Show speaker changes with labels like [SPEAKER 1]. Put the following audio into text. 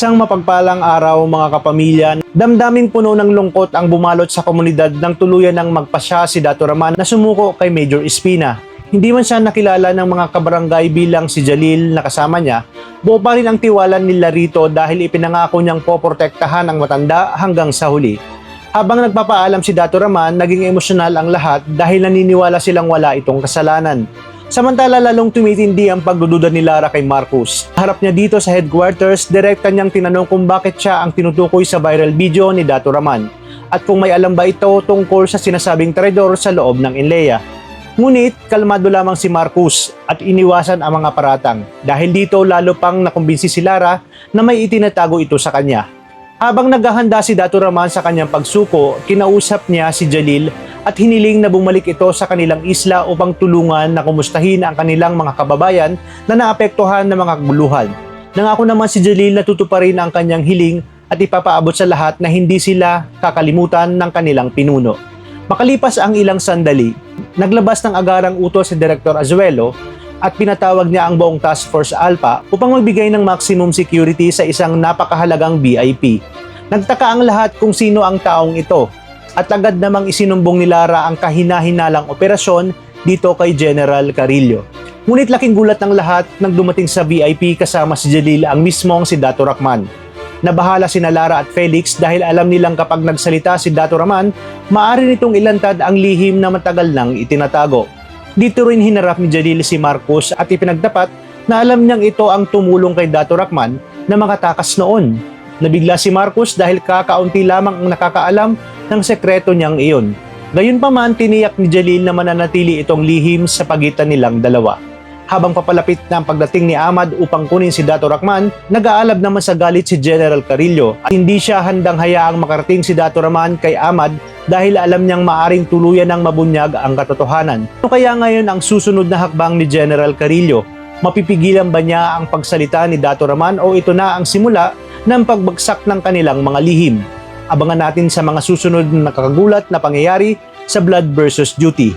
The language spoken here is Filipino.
[SPEAKER 1] Isang mapagpalang araw mga kapamilya, damdaming puno ng lungkot ang bumalot sa komunidad nang tuluyan ng magpasya si Dato Raman na sumuko kay Major Espina. Hindi man siya nakilala ng mga kabarangay bilang si Jalil na kasama niya, buo pa rin ang tiwala nila rito dahil ipinangako niyang poprotektahan ang matanda hanggang sa huli. Habang nagpapaalam si Dato Raman, naging emosyonal ang lahat dahil naniniwala silang wala itong kasalanan. Samantala lalong tumitindi ang pagdududa ni Lara kay Marcos. Harap niya dito sa headquarters, direkta niyang tinanong kung bakit siya ang tinutukoy sa viral video ni Dato Raman at kung may alam ba ito tungkol sa sinasabing traidor sa loob ng Inleya. Ngunit kalmado lamang si Marcos at iniwasan ang mga paratang dahil dito lalo pang nakumbinsi si Lara na may itinatago ito sa kanya. Habang naghahanda si Dato Raman sa kanyang pagsuko, kinausap niya si Jalil at hiniling na bumalik ito sa kanilang isla upang tulungan na kumustahin ang kanilang mga kababayan na naapektuhan ng mga kaguluhan. Nangako naman si Jalil na tutuparin ang kanyang hiling at ipapaabot sa lahat na hindi sila kakalimutan ng kanilang pinuno. Makalipas ang ilang sandali, naglabas ng agarang utos si Director Azuelo at pinatawag niya ang buong Task Force Alpha upang magbigay ng maximum security sa isang napakahalagang VIP. Nagtaka ang lahat kung sino ang taong ito at agad namang isinumbong ni Lara ang kahina-hinalang operasyon dito kay General Carillo. Ngunit laking gulat ng lahat nang dumating sa VIP kasama si Jalil ang mismong si Dato Raman. Nabahala sina Lara at Felix dahil alam nilang kapag nagsalita si Dato Raman, maaari nitong ilantad ang lihim na matagal nang itinatago. Dito rin hinarap ni Jalil si Marcos at ipinagdapat na alam niyang ito ang tumulong kay Dato Raman na makatakas noon. Nabigla si Marcos dahil kakaunti lamang ang nakakaalam ng sekreto niyang iyon. Gayunpaman, tiniyak ni Jalil na mananatili itong lihim sa pagitan nilang dalawa. Habang papalapit na ang pagdating ni Ahmad upang kunin si Dato Raman, nag-aalab naman sa galit si General Carillo at hindi siya handang hayaang makarating si Dato Raman kay Ahmad dahil alam niyang maaring tuluyan ng mabunyag ang katotohanan. Ano kaya ngayon ang susunod na hakbang ni General Carillo? Mapipigilan ba niya ang pagsalita ni Dato Raman o ito na ang simula ng pagbagsak ng kanilang mga lihim? Abangan natin sa mga susunod na nakakagulat na pangyayari sa Blood versus Duty.